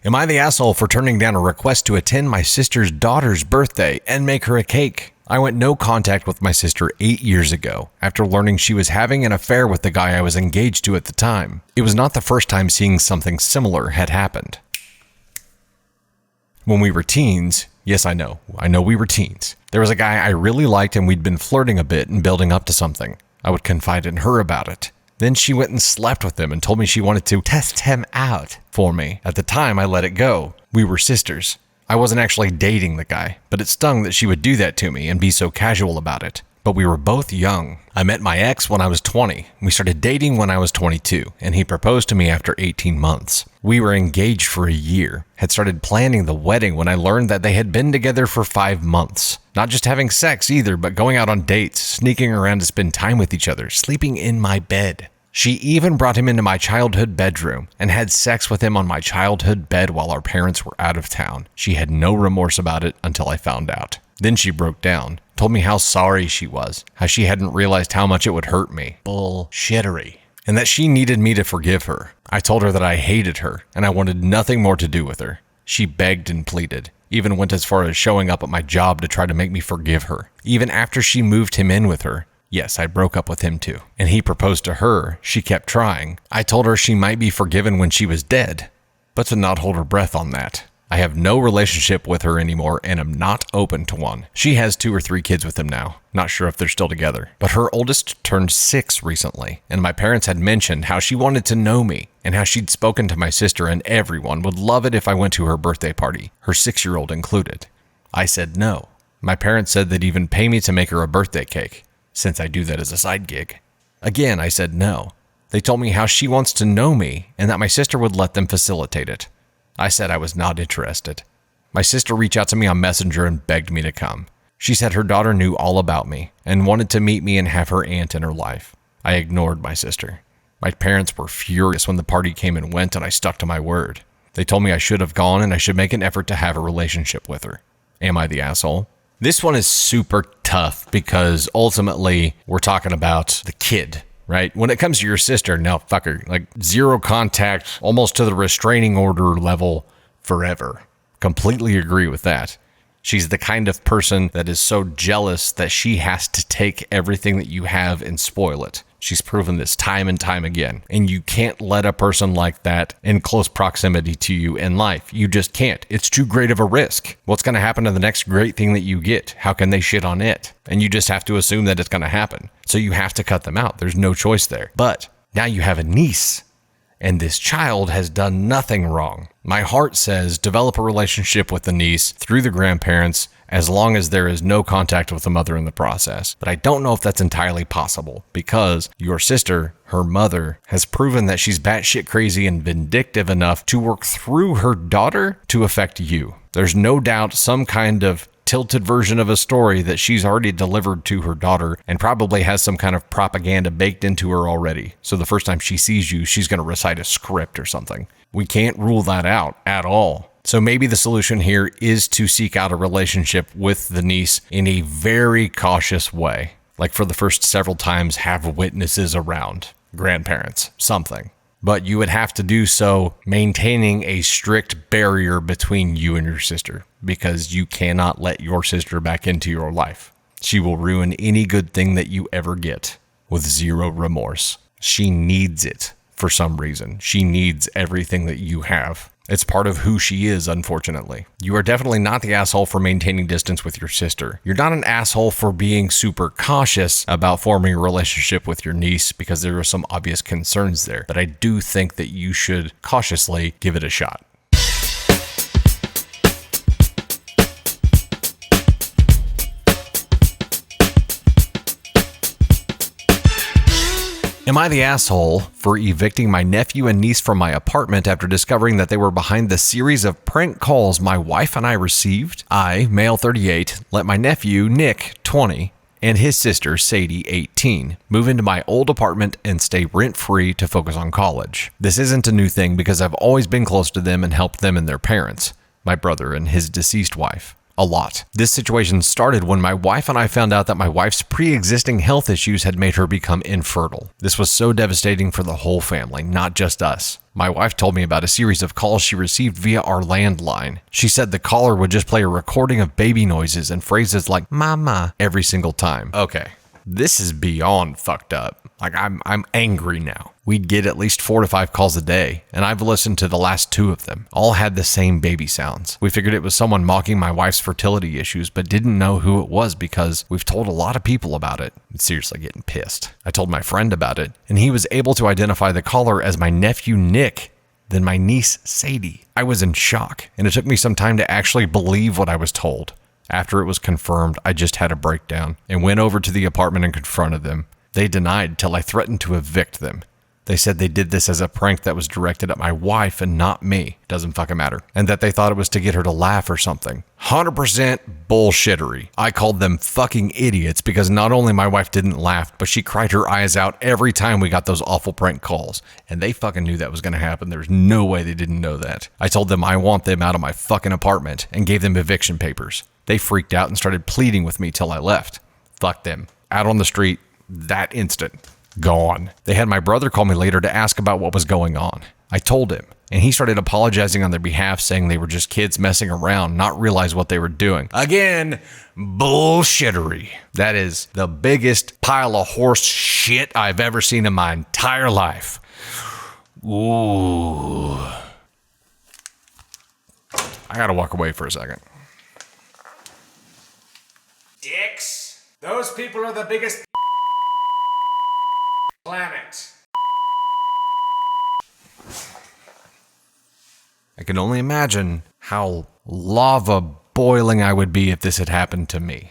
Am I the asshole for turning down a request to attend my sister's daughter's birthday and make her a cake? I went no contact with my sister 8 years ago after learning she was having an affair with the guy I was engaged to at the time. It was not the first time seeing something similar had happened. When we were teens, yes, I know we were teens. There was a guy I really liked and we'd been flirting a bit and building up to something. I would confide in her about it. Then she went and slept with him and told me she wanted to test him out for me. At the time, I let it go. We were sisters. I wasn't actually dating the guy, but it stung that she would do that to me and be so casual about it. But we were both young. I met my ex when I was 20. We started dating when I was 22, and he proposed to me after 18 months. We were engaged for a year, had started planning the wedding when I learned that they had been together for 5 months. Not just having sex either, but going out on dates, sneaking around to spend time with each other, sleeping in my bed. She even brought him into my childhood bedroom and had sex with him on my childhood bed while our parents were out of town. She had no remorse about it until I found out. Then she broke down, told me how sorry she was, how she hadn't realized how much it would hurt me. Bullshittery. And that she needed me to forgive her. I told her that I hated her and I wanted nothing more to do with her. She begged and pleaded, even went as far as showing up at my job to try to make me forgive her. Even after she moved him in with her. Yes, I broke up with him too. And he proposed to her. She kept trying. I told her she might be forgiven when she was dead, but to not hold her breath on that. I have no relationship with her anymore and am not open to one. She has 2 or 3 kids with him now. Not sure if they're still together. But her oldest turned 6 recently, and my parents had mentioned how she wanted to know me and how she'd spoken to my sister and everyone would love it if I went to her birthday party, her 6-year-old included. I said no. My parents said they'd even pay me to make her a birthday cake, since I do that as a side gig. Again, I said no. They told me how she wants to know me and that my sister would let them facilitate it. I said I was not interested. My sister reached out to me on Messenger and begged me to come. She said her daughter knew all about me and wanted to meet me and have her aunt in her life. I ignored my sister. My parents were furious when the party came and went, and I stuck to my word. They told me I should have gone and I should make an effort to have a relationship with her. Am I the asshole? This one is super tough because ultimately we're talking about the kid, right? When it comes to your sister, no, fuck her. Like 0 contact, almost to the restraining order level forever. Completely agree with that. She's the kind of person that is so jealous that she has to take everything that you have and spoil it. She's proven this time and time again. And you can't let a person like that in close proximity to you in life. You just can't. It's too great of a risk. What's going to happen to the next great thing that you get? How can they shit on it? And you just have to assume that it's going to happen. So you have to cut them out. There's no choice there. But now you have a niece. And this child has done nothing wrong. My heart says develop a relationship with the niece through the grandparents as long as there is no contact with the mother in the process. But I don't know if that's entirely possible because your sister, her mother, has proven that she's batshit crazy and vindictive enough to work through her daughter to affect you. There's no doubt some kind of tilted version of a story that she's already delivered to her daughter and probably has some kind of propaganda baked into her already. So the first time she sees you, she's going to recite a script or something. We can't rule that out at all. So maybe the solution here is to seek out a relationship with the niece in a very cautious way. Like for the first several times, have witnesses around, grandparents, something. But you would have to do so maintaining a strict barrier between you and your sister because you cannot let your sister back into your life. She will ruin any good thing that you ever get with 0 remorse. She needs it for some reason. She needs everything that you have. It's part of who she is, unfortunately. You are definitely not the asshole for maintaining distance with your sister. You're not an asshole for being super cautious about forming a relationship with your niece because there are some obvious concerns there. But I do think that you should cautiously give it a shot. Am I the asshole for evicting my nephew and niece from my apartment after discovering that they were behind the series of prank calls my wife and I received? I, male 38, let my nephew, Nick, 20, and his sister, Sadie, 18, move into my old apartment and stay rent-free to focus on college. This isn't a new thing because I've always been close to them and helped them and their parents, my brother and his deceased wife. a lot. This situation started when my wife and I found out that my wife's pre-existing health issues had made her become infertile. This was so devastating for the whole family, not just us. My wife told me about a series of calls she received via our landline. She said the caller would just play a recording of baby noises and phrases like "mama" every single time. Okay, this is beyond fucked up. Like, I'm angry now. We'd get at least 4 to 5 calls a day, and I've listened to the last 2 of them. All had the same baby sounds. We figured it was someone mocking my wife's fertility issues, but didn't know who it was because we've told a lot of people about it. I'm seriously getting pissed. I told my friend about it, and he was able to identify the caller as my nephew Nick, then my niece Sadie. I was in shock, and it took me some time to actually believe what I was told. After it was confirmed, I just had a breakdown and went over to the apartment and confronted them. They denied till I threatened to evict them. They said they did this as a prank that was directed at my wife and not me. Doesn't fucking matter. And that they thought it was to get her to laugh or something. 100% bullshittery. I called them fucking idiots because not only my wife didn't laugh, but she cried her eyes out every time we got those awful prank calls. And they fucking knew that was going to happen. There's no way they didn't know that. I told them I want them out of my fucking apartment and gave them eviction papers. They freaked out and started pleading with me till I left. Fuck them. Out on the street. That instant, gone. They had my brother call me later to ask about what was going on. I told him, and he started apologizing on their behalf, saying they were just kids messing around, not realize what they were doing. Again, bullshittery. That is the biggest pile of horse shit I've ever seen in my entire life. Ooh. I gotta walk away for a second. Dicks. Those people are the biggest planet. I can only imagine how lava boiling I would be if this had happened to me.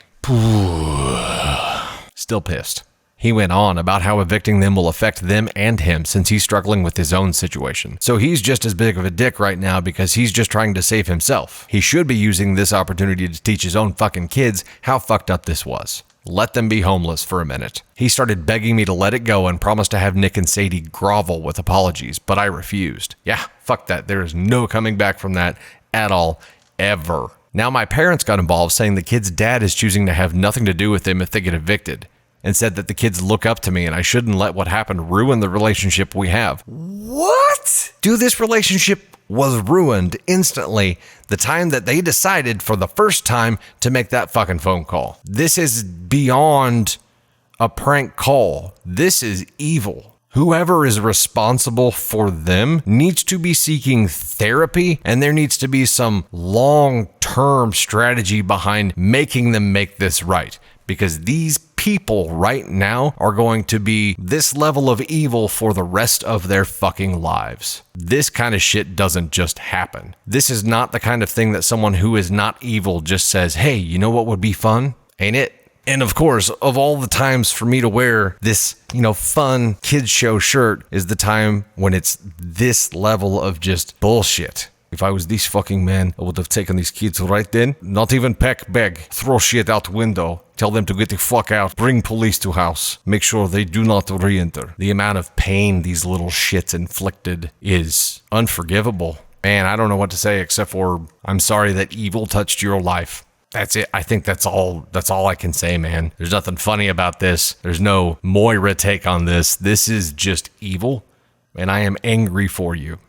Still pissed. He went on about how evicting them will affect them and him since he's struggling with his own situation. So he's just as big of a dick right now because he's just trying to save himself. He should be using this opportunity to teach his own fucking kids how fucked up this was. Let them be homeless for a minute. He started begging me to let it go and promised to have Nick and Sadie grovel with apologies, but I refused. Yeah, fuck that. There is no coming back from that at all, ever. Now my parents got involved, saying the kid's dad is choosing to have nothing to do with them if they get evicted, and said that the kids look up to me and I shouldn't let what happened ruin the relationship we have. What? Dude, this relationship was ruined instantly the time that they decided for the first time to make that fucking phone call. This is beyond a prank call. This is evil. Whoever is responsible for them needs to be seeking therapy, and there needs to be some long-term strategy behind making them make this right. Because these people right now are going to be this level of evil for the rest of their fucking lives. This kind of shit doesn't just happen. This is not the kind of thing that someone who is not evil just says, hey, you know what would be fun? Ain't it? And of course, of all the times for me to wear this, fun kids show shirt is the time when it's this level of just bullshit. If I was this fucking man, I would have taken these kids right then. Not even peck, beg, throw shit out window, tell them to get the fuck out, bring police to house, make sure they do not re-enter. The amount of pain these little shits inflicted is unforgivable. Man, I don't know what to say except for I'm sorry that evil touched your life. That's it. I think that's all I can say, man. There's nothing funny about this. There's no Moira take on this. This is just evil, and I am angry for you.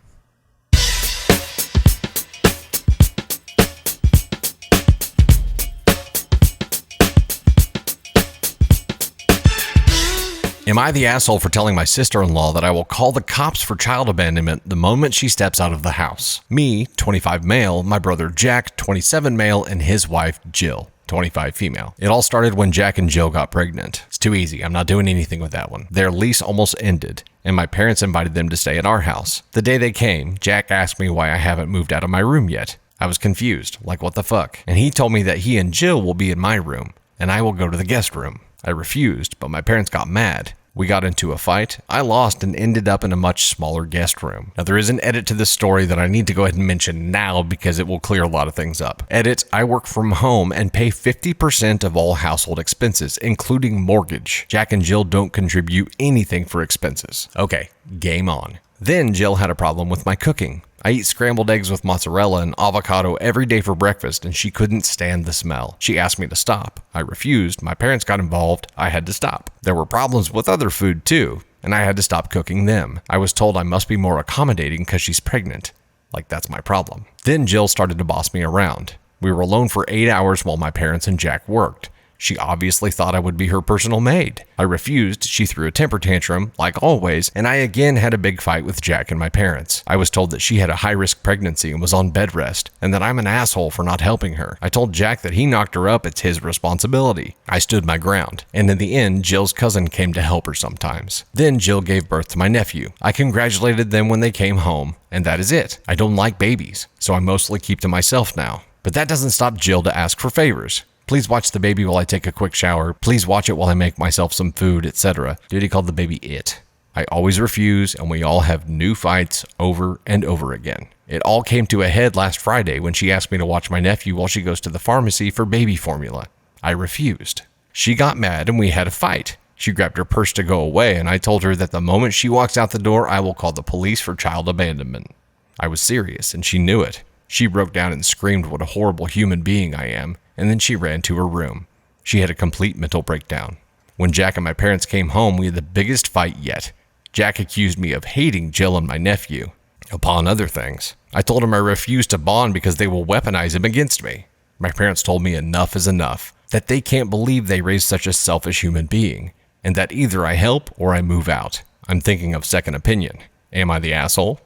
Am I the asshole for telling my sister-in-law that I will call the cops for child abandonment the moment she steps out of the house? Me, 25 male, my brother Jack, 27 male, and his wife Jill, 25 female. It all started when Jack and Jill got pregnant. It's too easy. I'm not doing anything with that one. Their lease almost ended, and my parents invited them to stay at our house. The day they came, Jack asked me why I haven't moved out of my room yet. I was confused, like what the fuck? And he told me that he and Jill will be in my room, and I will go to the guest room. I refused, but my parents got mad. We got into a fight. I lost and ended up in a much smaller guest room. Now, there is an edit to this story that I need to go ahead and mention now because it will clear a lot of things up. Edit, I work from home and pay 50% of all household expenses, including mortgage. Jack and Jill don't contribute anything for expenses. Okay, game on. Then Jill had a problem with my cooking. I eat scrambled eggs with mozzarella and avocado every day for breakfast, and she couldn't stand the smell. She asked me to stop. I refused. My parents got involved. I had to stop. There were problems with other food too, and I had to stop cooking them. I was told I must be more accommodating because she's pregnant. Like that's my problem. Then Jill started to boss me around. We were alone for 8 hours while my parents and Jack worked. She obviously thought I would be her personal maid. I refused. She threw a temper tantrum, like always, and I again had a big fight with Jack and my parents. I was told that she had a high-risk pregnancy and was on bed rest, and that I'm an asshole for not helping her. I told Jack that he knocked her up, it's his responsibility. I stood my ground, and in the end, Jill's cousin came to help her sometimes. Then Jill gave birth to my nephew. I congratulated them when they came home, and that is it. I don't like babies, so I mostly keep to myself now. But that doesn't stop Jill to ask for favors. Please watch the baby while I take a quick shower. Please watch it while I make myself some food, etc. Duty called the baby it. I always refuse, and we all have new fights over and over again. It all came to a head last Friday when she asked me to watch my nephew while she goes to the pharmacy for baby formula. I refused. She got mad and we had a fight. She grabbed her purse to go away, and I told her that the moment she walks out the door, I will call the police for child abandonment. I was serious, and she knew it. She broke down and screamed what a horrible human being I am, and then she ran to her room. She had a complete mental breakdown. When Jack and my parents came home, we had the biggest fight yet. Jack accused me of hating Jill and my nephew, upon other things. I told him I refused to bond because they will weaponize him against me. My parents told me enough is enough, that they can't believe they raised such a selfish human being, and that either I help or I move out. I'm thinking of second opinion. Am I the asshole?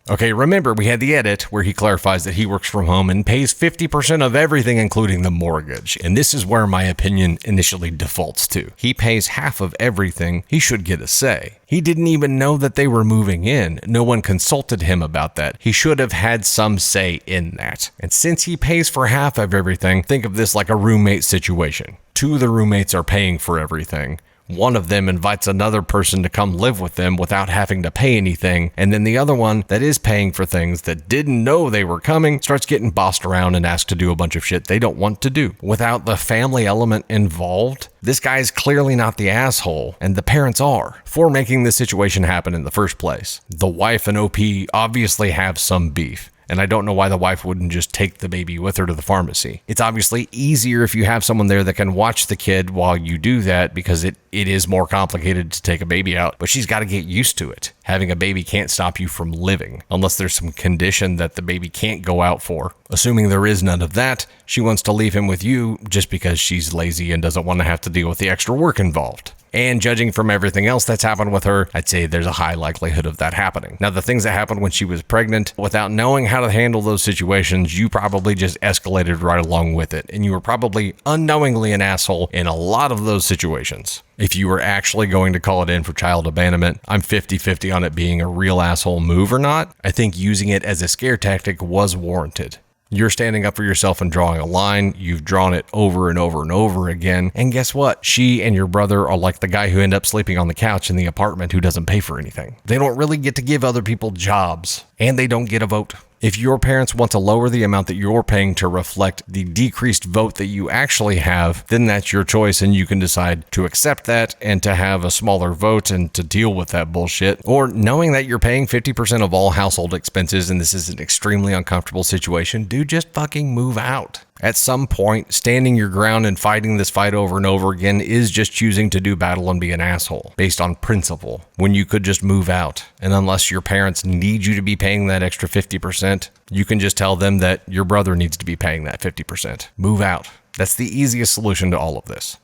Okay, remember we had the edit where he clarifies that he works from home and pays 50% of everything including the mortgage. And this is where my opinion initially defaults to. He pays half of everything. He should get a say. He didn't even know that they were moving in. No one consulted him about that. He should have had some say in that. And since he pays for half of everything, think of this like a roommate situation. Two of the roommates are paying for everything. One of them invites another person to come live with them without having to pay anything, and then the other one that is paying for things that didn't know they were coming starts getting bossed around and asked to do a bunch of shit they don't want to do. Without the family element involved, this guy is clearly not the asshole, and the parents are, for making this situation happen in the first place. The wife and OP obviously have some beef. And I don't know why the wife wouldn't just take the baby with her to the pharmacy. It's obviously easier if you have someone there that can watch the kid while you do that because it is more complicated to take a baby out, but she's got to get used to it. Having a baby can't stop you from living unless there's some condition that the baby can't go out for. Assuming there is none of that, she wants to leave him with you just because she's lazy and doesn't want to have to deal with the extra work involved. And judging from everything else that's happened with her, I'd say there's a high likelihood of that happening. Now, the things that happened when she was pregnant, without knowing how to handle those situations, you probably just escalated right along with it. And you were probably unknowingly an asshole in a lot of those situations. If you were actually going to call it in for child abandonment, I'm 50-50 on it being a real asshole move or not. I think using it as a scare tactic was warranted. You're standing up for yourself and drawing a line. You've drawn it over and over and over again. And guess what? She and your brother are like the guy who ended up sleeping on the couch in the apartment who doesn't pay for anything. They don't really get to give other people jobs, and they don't get a vote. If your parents want to lower the amount that you're paying to reflect the decreased vote that you actually have, then that's your choice, and you can decide to accept that and to have a smaller vote and to deal with that bullshit. Or knowing that you're paying 50% of all household expenses and this is an extremely uncomfortable situation, dude, just fucking move out. At some point, standing your ground and fighting this fight over and over again is just choosing to do battle and be an asshole based on principle when you could just move out. And unless your parents need you to be paying that extra 50%, you can just tell them that your brother needs to be paying that 50%. Move out. That's the easiest solution to all of this.